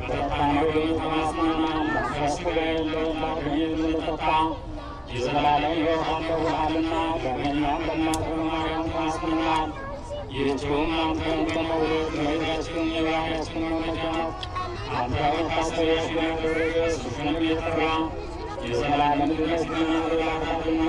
በተጣናው ተማስማና ያስገኝ ለባህሪ ለተጣ የዘላለም ሕይወት አለውና በእኛም በእናቱ ማርያም ተማስማና ይህችውም አንተን በመውደድ ለቤታችን የባህሪያችን መመጃናት አንተ ታስበሽን ያደረገ ስፍንም የጠራ የዘላለም ድነት ግን ያደርጋታልና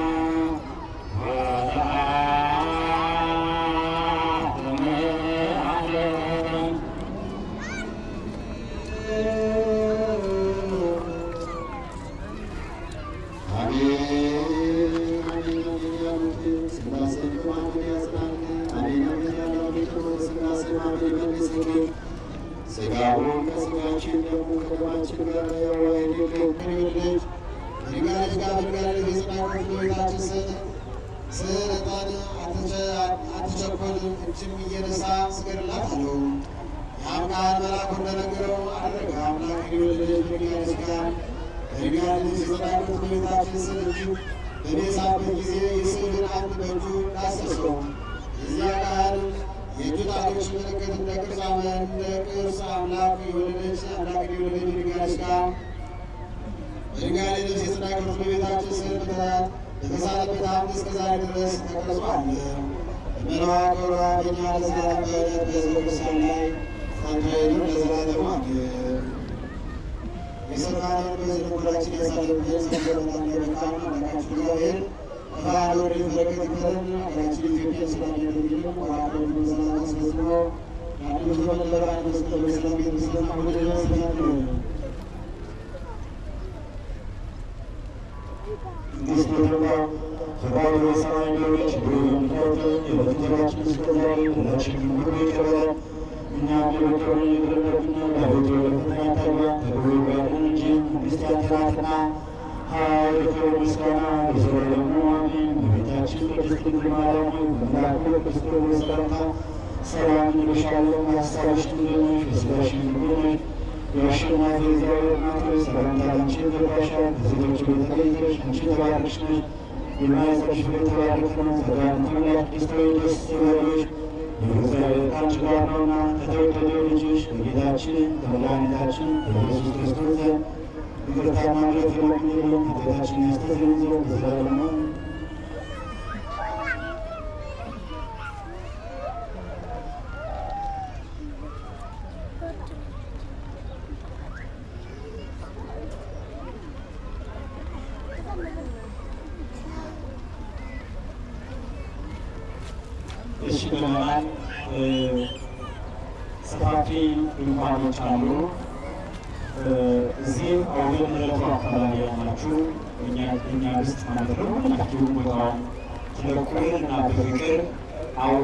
ስጋውን ከስጋችን ደግሞ ከደማችን ጋር ያዋህደው ከወደች ድንጋሌ ጋር ድንጋሌ የጽናት ቤታችን ስልጣን አትቸኮል እጅም እየነሳ ስገድላት አለው። ያም ቃል መልአኩ እንደነገረው አደረገ። አምላክ የወለደች ድንጋሌ ስጋን ከድንጋሌ የጽናት ቤታችን ስል እጁ በቤሳበት ጊዜ የስዕልን አንድ በእጁ ዳሰሰው። የዚያ ቃል የእጁ ጣቶች ምልክት እንደ ቅርጽ አምላክ የወለደች ድንጋሌ ስጋ በድንጋሌ ልብስ የተናገሩት በቤታችን ስዕል በተሳለበት ዓመት እስከ ዛሬ ድረስ ተቀርጾ አለ። በመልዋ ክብሯ በእኛ ለዘላለም በእውነት በሕዝበ ክርስቲያን ላይ ጸንቶ ይኑር ለዘላለሙ አሜን። የሰማነውን በዚህ ልቦናችን ያሳድርብን። ሰንበለታን የበቃን አምላካችን እግዚአብሔር ከበዓል ወደ በረከት ይክተለን። ሀገራችን ኢትዮጵያን ሰላም ያድርግልን። ወራቱን በሰላም አስፈጽሞ ያሉት በመለባን መስቀል በሰላም የተሰለሙ አሁን ድረስ ተናግረው እንዲስተውሉና ፈቃዱ በሰማይ እንደሆነች በምድር የበትራችን ስጠዛሪ ሁላችን ሁሉ ይቀበላል። እኛ ለበቀሉ የደረግና ለቤቱ ለፈተና ተባ ተብሎ ጋርን እንጂ መንግስት ያንተ ናትና ኃይል ክብር ምስጋና ለዘላለሙ አሜን። እመቤታችን ቅድስት ድንግል ማርያም ሆይ በመልአኩ በቅዱስ ገብርኤል ሰላምታ ሰላም እንልሻለን። ሐሳብሽ ድንግል ነሽ፣ በሥጋሽም ድንግል ነሽ። የአሸናፊ እግዚአብሔር እናት ሆይ ሰላምታ ላንቺ ይገባሻል። ከሴቶች በተለይተሽ አንቺ የተባረክሽ ነሽ፣ የማኅፀንሽ ፍሬ የተባረከ ነው። ጸጋን የተመላሽ ቅድስት ሆይ ደስ ይበልሽ፣ የእግዚአብሔር ከአንቺ ጋር ነውና ከተወደደው ልጅሽ ከጌታችን ከመድኃኒታችን ከኢየሱስ ክርስቶስ ዘንድ ይቅርታና ምሕረት ለምኝልን፣ ኃጢአታችንን ያስተሰርይልን ዘንድ ለዘላለሙ እሺ ብለናል። ሰፋፊ ድንኳኖች አሉ። እዚህ አውደ ምሕረቱ አካባቢ ያላችሁ እኛ ውስጥ ማለት ነው። ሁላችሁም ቦታውን ትለቁልንና በፍቅር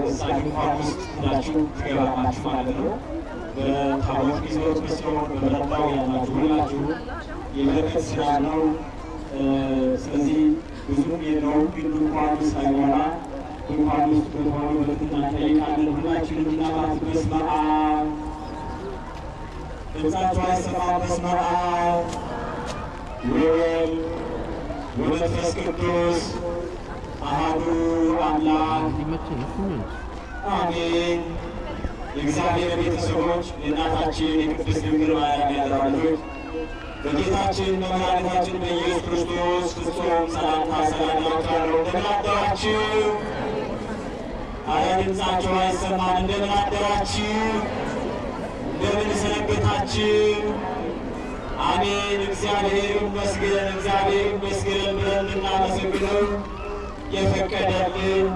እዛ ድንኳን ውስጥ ሁላችሁ ትገባላችሁ ማለት ነው። በታቦት ጊዜዎች መስሎን በበረታው ያላችሁ ሁላችሁ የበረከት ስራ ነው። ስለዚህ ብዙም የለውም፣ ግን ድንኳኑ ሳይሞላ ድንኳን ውስጥ በሆኑ በትህትና እንጠይቃለን። ሁላችንም እናባት በስመ አብ ድምፃችሁ አይሰማም። በስመ አብ ወወልድ ወመንፈስ ቅዱስ አሐዱ አምላክ አሜን። የእግዚአብሔር ቤተሰቦች የእናታችን የቅድስት ድንግል ማርያም ያደራጆች በጌታችን በመድኃኒታችን በኢየሱስ ክርስቶስ ፍጹም ሰላምታ ሰላም እላችኋለሁ። እንደምን አደራችሁ? አረ ድምፃችሁ አይሰማም። እንደምን አደራችሁ? እንደምን ሰነበታችሁ? አሜን። እግዚአብሔር ይመስገን፣ እግዚአብሔር ይመስገን ብለን ልናመሰግነው የፈቀደልን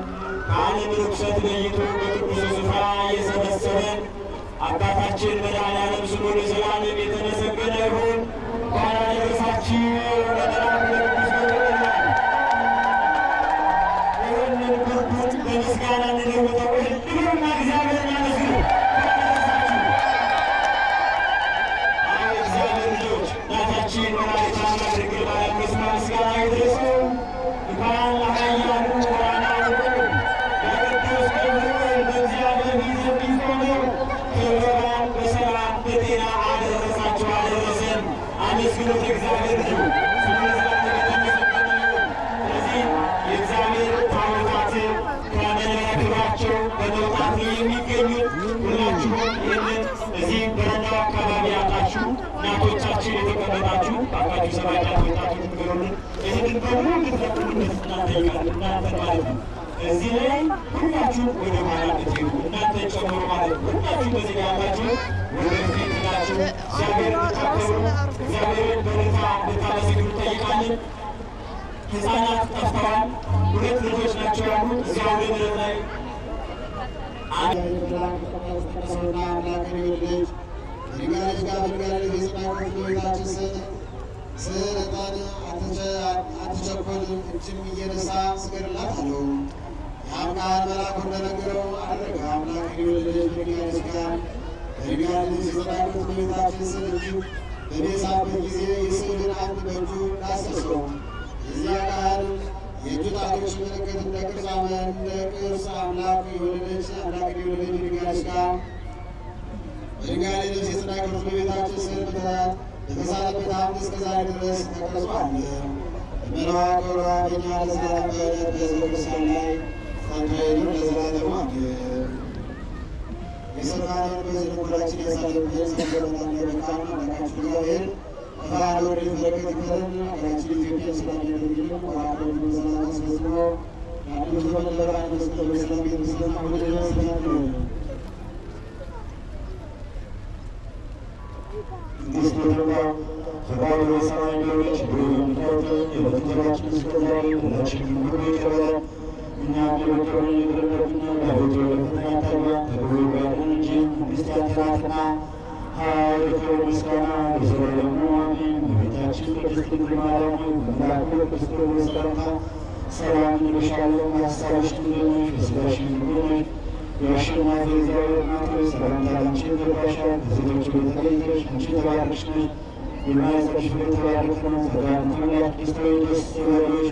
ከዓለም ርኩሰት ለይቶ በቅዱስ ስፍራ የሰበሰበን አባታችን መድኃኔዓለም ስሙ ለዘላለም የተመሰገነ ይሁን። እንኳን አደረሳችሁ ለመልአኩ ለቅዱስ ገብርኤል። ይህንን ብርዱን በምስጋና እንለውጠው። ሁሉና እግዚአብሔርን አመስግኑ። እግዚአብሔር ልጆች እናታችን ወላዲተ አምላክ ድንግል ማርያም በስመ ምስጋና ይድረሰው። እንኳን ለኃያሉ ብርሃናዊው ለቅዱስ ገብርኤል በእግዚአብሔር ፊት የሚቆመው ክብረ በዓል በሰላም በጤና አደረሳችሁ አደረሰን። አመስግኑት እግዚአብሔር ልጆች። ያላችሁ ሰባኪያን ወጣቶች ንገሩልን። ይህንን በሙሉ እንድትፈቅዱልን እናንተ እናንተ ማለት ነው። እዚህ ላይ ሁላችሁ ወደ ኋላ ብትሄዱ እናንተ ጨምሮ ማለት ነው። ሁላችሁ በዚህ ያላችሁ ወደፊት ናችሁ። እግዚአብሔርን ታከብሩ፣ እግዚአብሔርን በልታ ልታመሰግኑ ጠይቃለን። ሕፃናት ጠፍተዋል። 2 ልጆች ናቸው ያሉት እዚያው ደብረ ላይ ሰውና አምላክ ልጅ ድንጋሌች ጋር ድንጋሌች የጽናቆት ቤታችን ስዕለቷን አትቸኮል እጅም እየነሳ ስገድላት አለው። ያም ቃል መልአኩ እንደነገረው አደረገ። አምላክ ልጅ ድንጋሌች ጋር ድንጋሌች የጽናቆት ቤታችን ስዕል እጁ በቤሳበት ጊዜ የስዕልን አንድ በእጁ ዳሰሰው። የዚያ ቃል የእጁ ጣቶች ምልክት እንደ ቅርጽ አምላክ የወለደች ድንጋሌች ጋር በድንጋሌ ልብስ የጽናቆት ቤታችን ስዕል በተሳለበት አምድ እስከ ዛሬ ድረስ ተቀርጾ አለ። የመለዋ ክብሯ በእኛ ለዘላለም በዕለት በሕዝበ ክርስቲያን ላይ ጸንቶ ይኑር ለዘላለሙ አሜን። የሰማነውን በዚህ ልቦናችን ያሳድርብን። ሰንበታና በቃሉ አምላካችን እግዚአብሔር ከፈቃዱ ወደ በረከት ይክፈለን። ሀገራችን ኢትዮጵያ ሰላም ያደርግልን። ወራቱን በሰላም አስፈጽሞ ለአዲሱ ዘመን ለብርሃነ መስቀሉ በሰላም ያድርሰን። አሁን ድረስ ተናግረን እንዲስተውሉና ፈቃዱ የሰማይ ሌሎች ብሩንታቱ የበትራችን እስከዛሬ ሁላችን ሁሉ ይቀበለ እኛም የበቀሉ የድርበትና ዳዊት የወለትና ያተባ ተብሎ ጋርን እንጂ መንግስት ያንተናትና ኃይል ክብር ምስጋና ለዘላለሙ አሜን። በቤታችን ቅድስት ድንግል ማርያም ሆይ በመልአኩ በቅዱስ ገብርኤል ሰላምታ ሰላም እንልሻለን። ሐሳብሽ ድንግል ነሽ፣ በሥጋሽም ድንግል ነሽ። የአሸናፊ እግዚአብሔር እናት ሆይ ሰላምታ ላንቺ ይገባሻል። ከሴቶች ሁሉ ተለይተሽ አንቺ የተባረክሽ ነሽ፣ የማኅፀንሽ ፍሬ የተባረከ ነው። ጸጋን የተመላሽ ቅድስት ሆይ ደስ ይበልሽ፣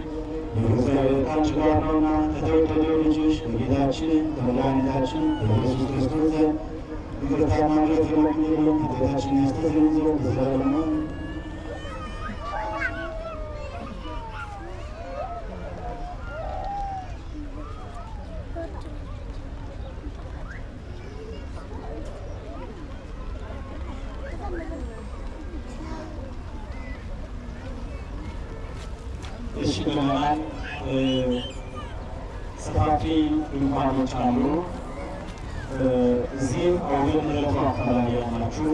እግዚአብሔር ከአንቺ ጋር ነውና ከተወደደው ልጅሽ ከጌታችን ከመድኃኒታችን ከኢየሱስ ክርስቶስ ዘንድ ይቅርታና ምሕረት ለምኝልን፣ ኃጢአታችንን ያስተሰርይልን ዘንድ ለዘላለሙ እሺ ብለናል። ሰፋፊ ድንኳኖች አሉ። እዚህ አውደ ምሕረቱ አካባቢ ያላችሁ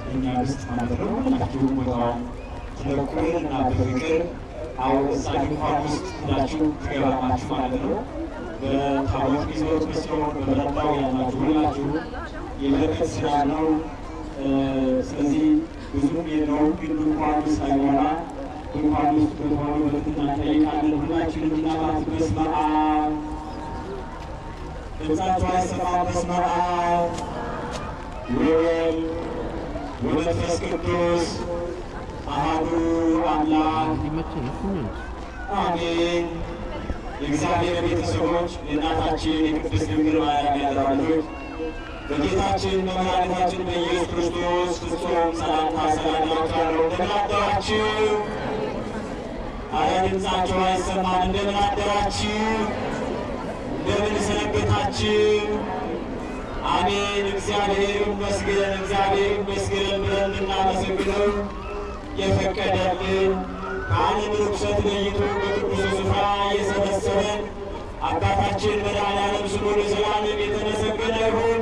እኛ ውስጥ ማለት ነው ሁላችሁም ቦታውን ትለቁልን እና በፍቅር እዛ ድንኳን ውስጥ ሁላችሁ ትገባላችሁ ማለት ነው። በታቦት ጊዜዎች መስሎን በመረዳው ያላችሁ ሁላችሁ የበረከት ስራ ነው። ስለዚህ ብዙም የለውም፣ ግን ድንኳን ውስጥ አይሞላ ድንኳን ውስጥ በተሆኑ በትህትና እንጠይቃለን። ሁላችንም እናባት በስመ አብ ድምፃችሁ አይሰማ። በስመ አብ ወወልድ ወመንፈስ ቅዱስ አሐዱ አምላክ አሜን። የእግዚአብሔር ቤተሰቦች የእናታችን የቅድስት ድንግል ማርያም ያደራጆች በጌታችን በመድኃኒታችን በኢየሱስ ክርስቶስ ፍጹም ሰላምታ ሰላም እላችኋለሁ። እንደምን አደራችሁ? አረ ድምፃችሁ አይሰማም። እንደምን አደራችሁ? እንደምን ሰነበታችሁ? አሜን። እግዚአብሔር ይመስገን፣ እግዚአብሔር ይመስገን ብለን ልናመሰግነው የፈቀደልን ከዓለም ርኩሰት ለይቶ በቅዱስ ስፍራ የሰበሰበን አባታችን መድኃኔዓለም ስሙ ለዘላለም የተመሰገነ ይሁን።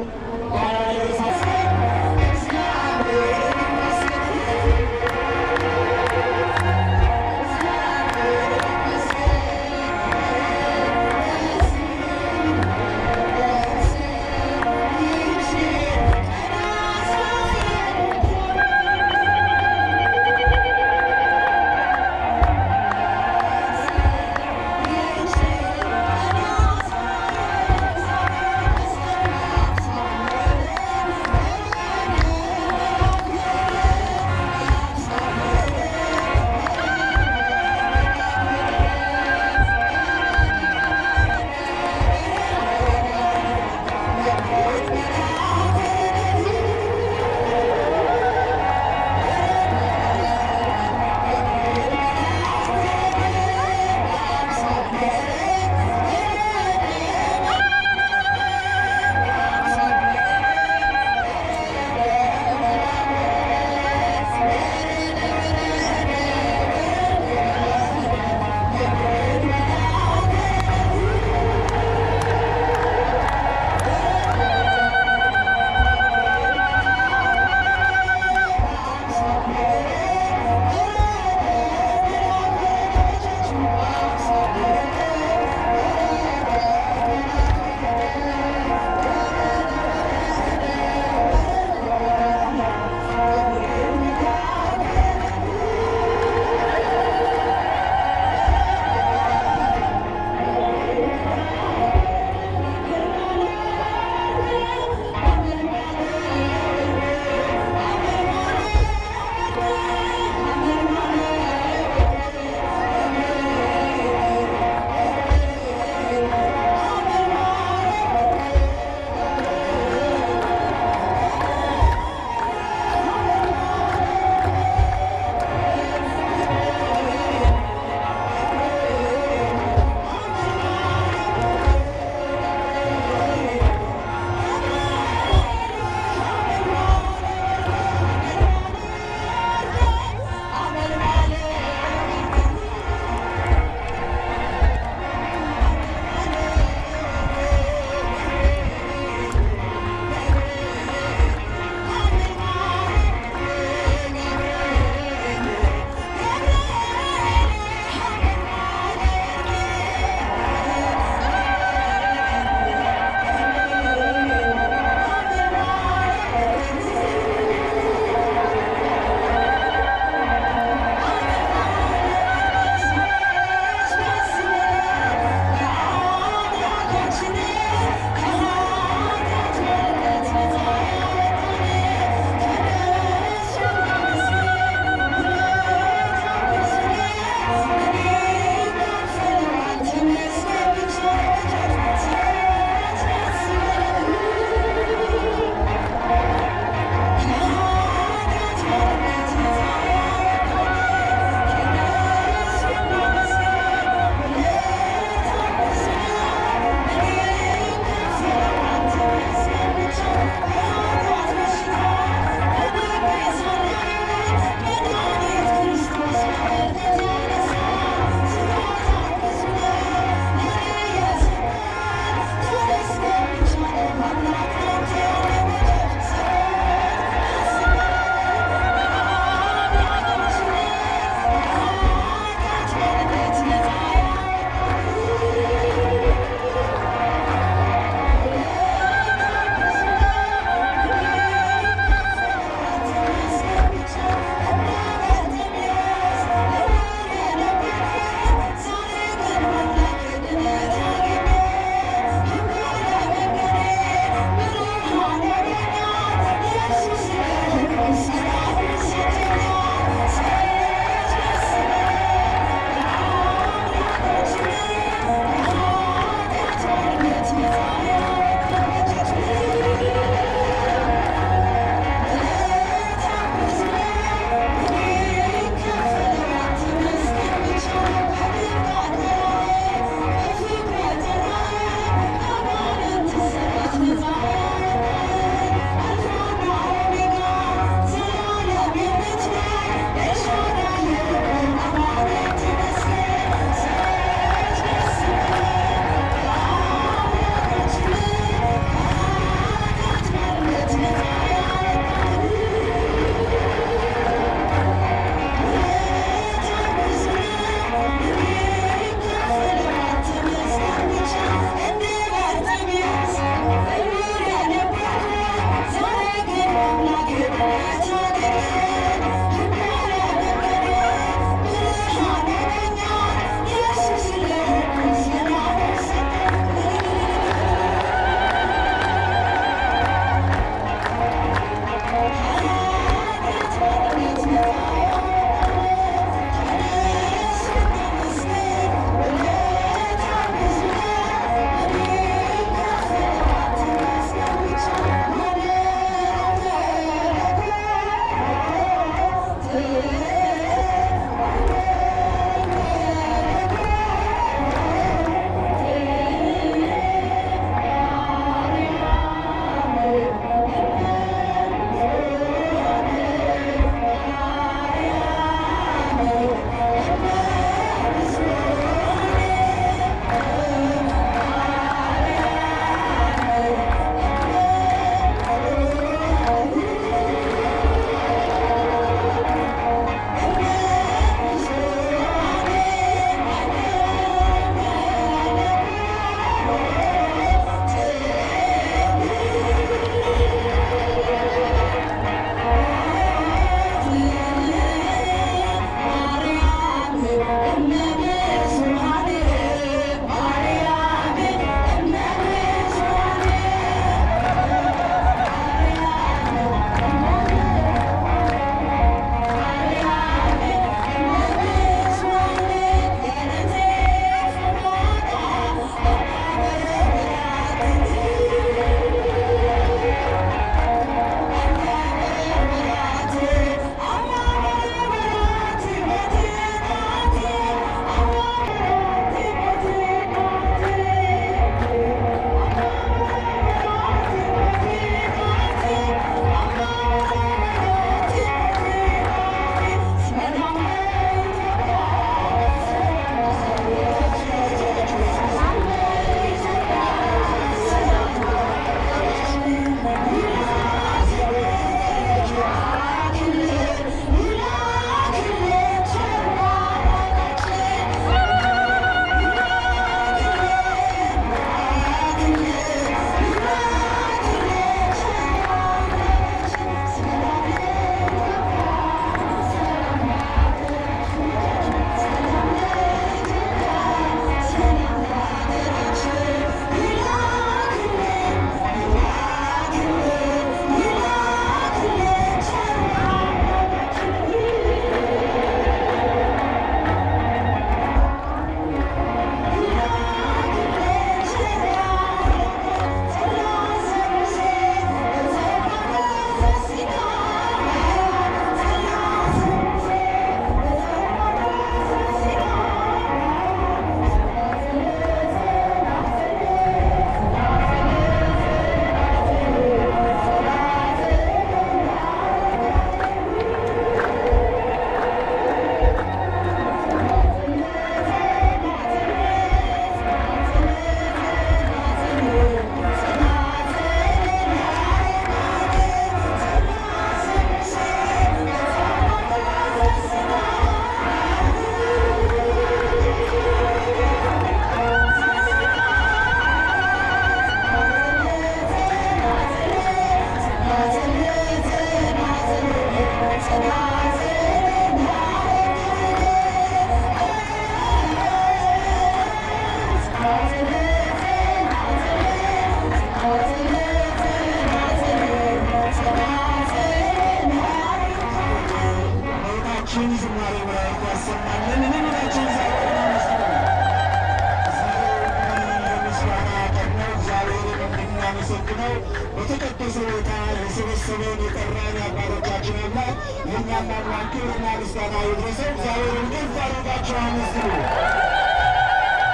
ነው። በተቀደሰ ቦታ የሰበሰበን የጠራን የአባቶቻችን አምላክ የእኛም አምላክ ክብርና ምስጋና ይድረሰው። እግዚአብሔርን ከፍ አድርጋችሁ አመስግኑ።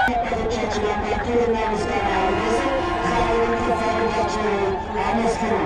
አባቶቻችን አምላክ ክብርና ምስጋና ይድረሰው። እግዚአብሔርን ከፍ አድርጋችሁ አመስግኑ።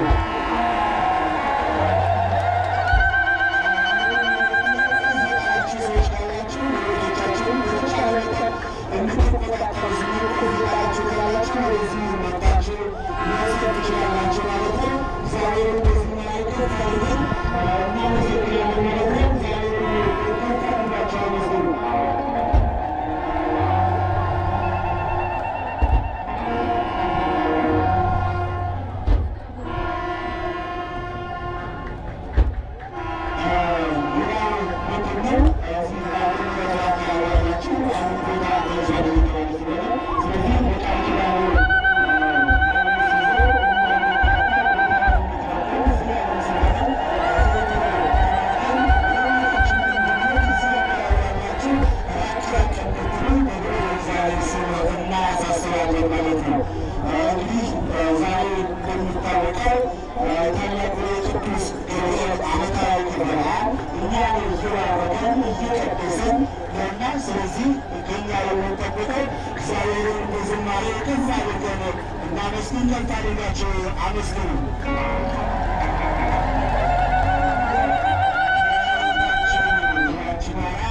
ስለዚህ ከኛ የሚጠበቀው እግዚአብሔርን በዝማሬ ከፍ አድርገን እናመስግን። ከፍ አድርጋችሁ አመስግኑ።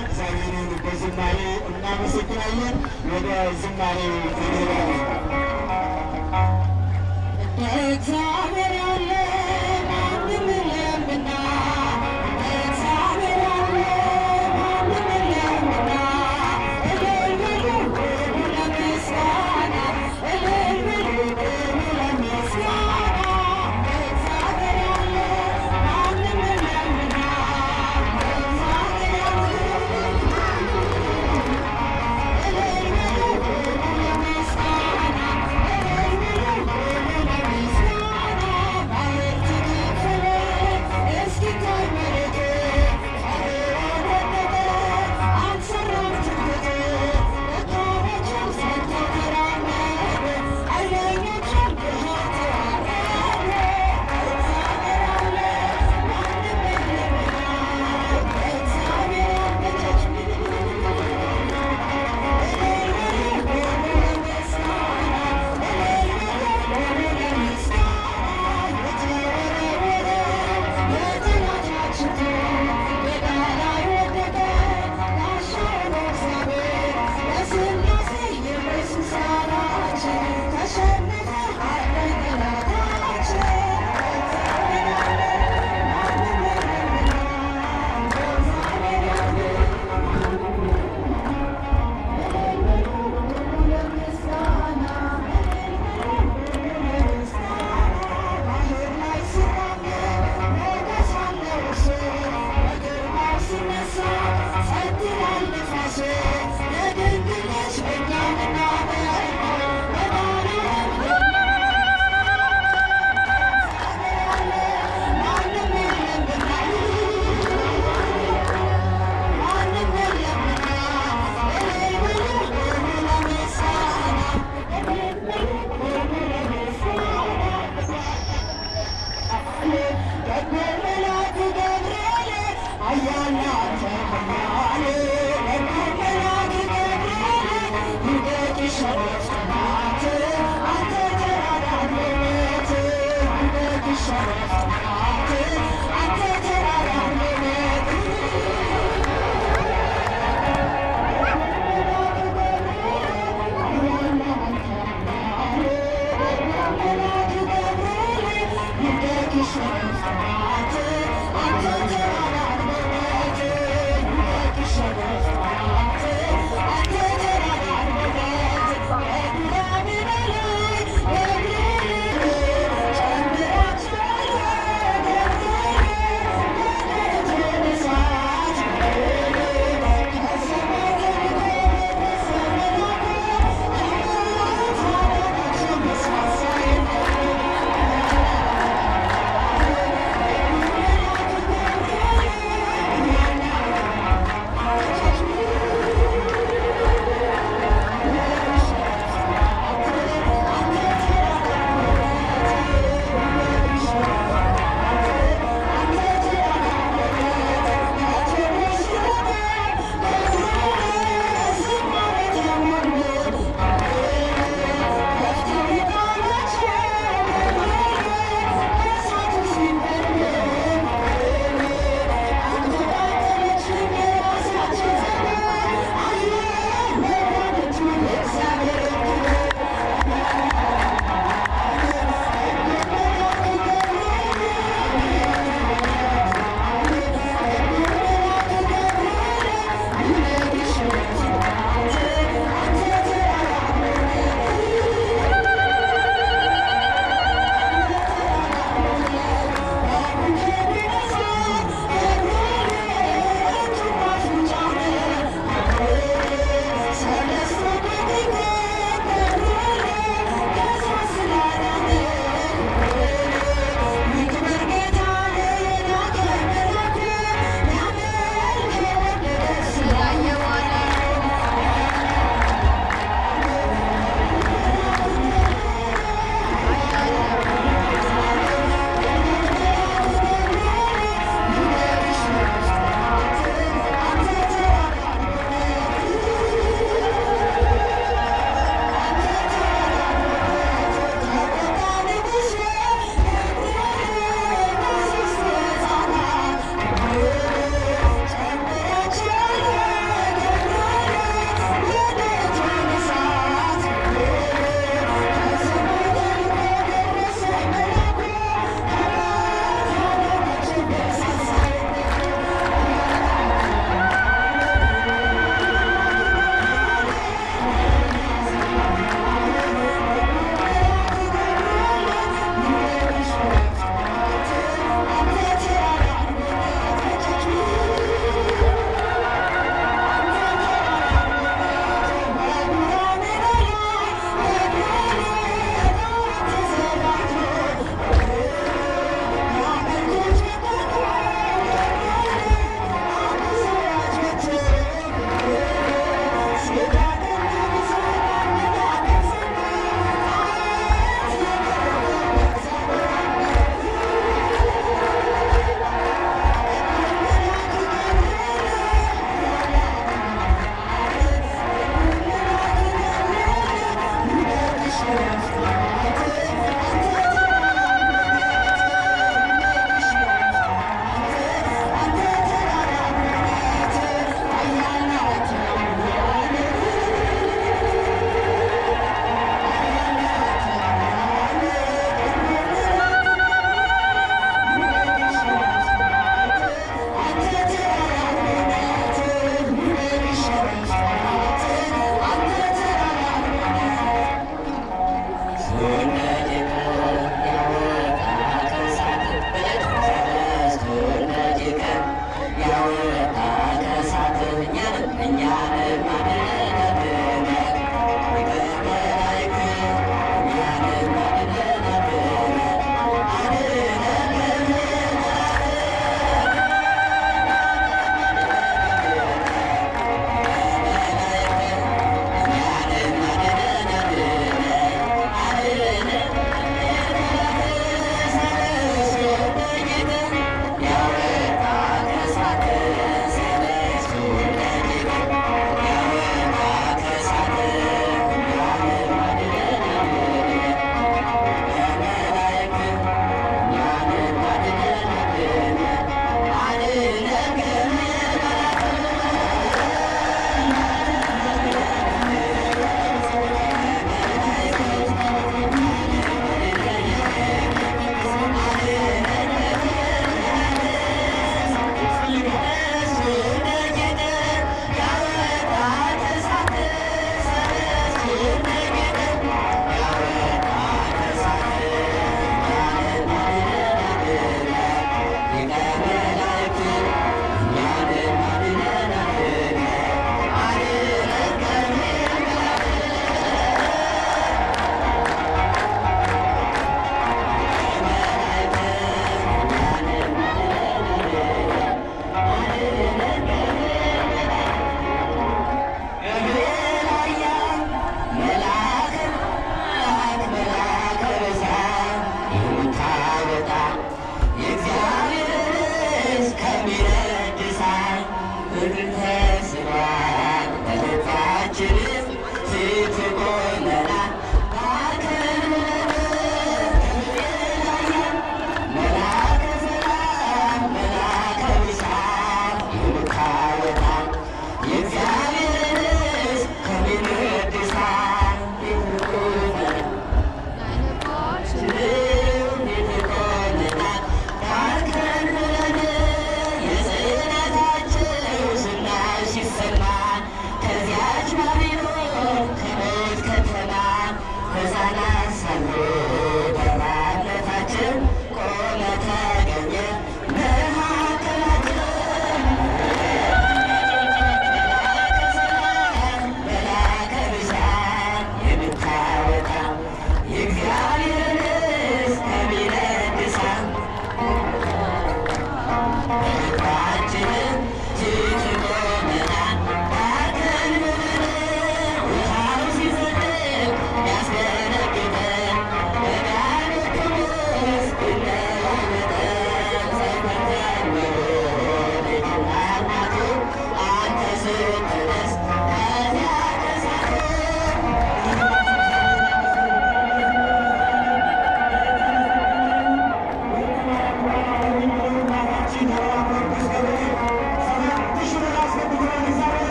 እግዚአብሔርን በዝማሬ እናመሰግናለን። ወደ ዝማሬ እንሄዳለን። እግዚአብሔር ያለ ማንም የለምና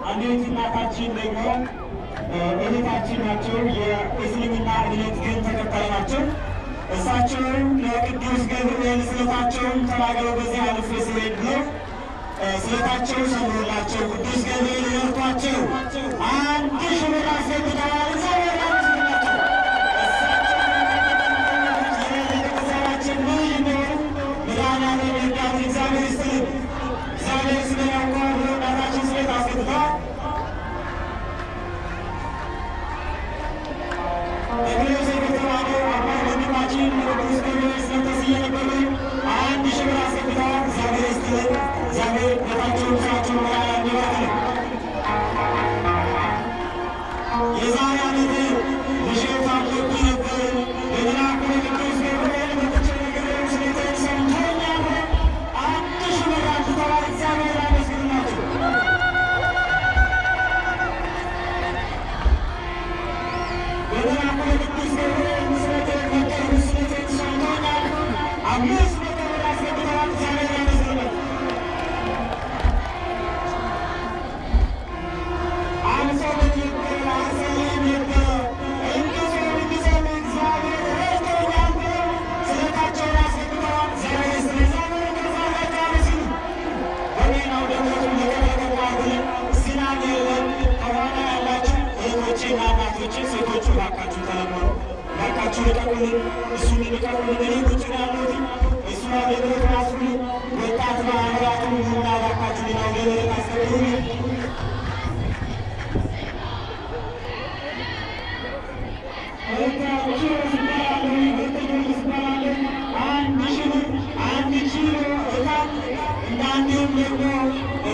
አንዲት እናታችን ደግሞ እህታችን ናቸው። የእስልምና እምነት ግን ተከታይ ናቸው። እሳቸውም ለቅዱስ ገብርኤል ስለታቸውን ተናግረው በዚህ አልፌ ስሄድ ነው ስለታቸው ሰምሮላቸው ቅዱስ ገብርኤል ረድቷቸው 1000 ብር አስገብተዋል። ሴቶቹ ባካችሁ ተለመኑ፣ ባካችሁ ልቀቁልን፣ እሱን ልቀቁልን። እኔ ቁጭ ያሉት እሱ አገልግሎት ራሱ ወጣት ማህበራቱ ሁና ባካችሁ ሌላው ገበሬ ታስገቡኝ። እንዲሁም ደግሞ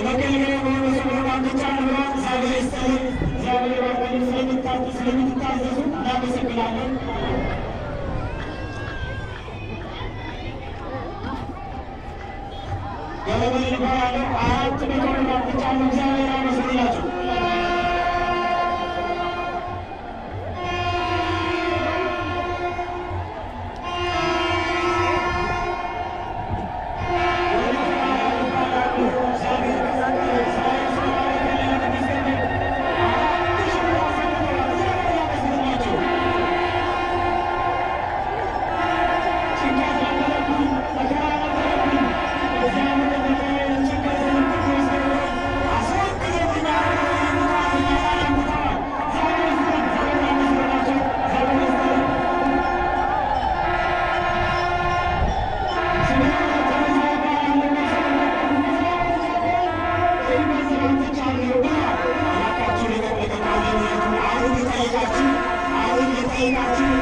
መገልገያ በሆነ ሰበባን ብቻ ንብራት እግዚአብሔር ይስጥልን። እግዚአብሔር ባቀኝ ስለምትታዘዙ እናመሰግናለን። ገለመል ይባላለሁ። 400 ንብራት ብቻ ነው። እግዚአብሔር አመስግናችሁ Thank you.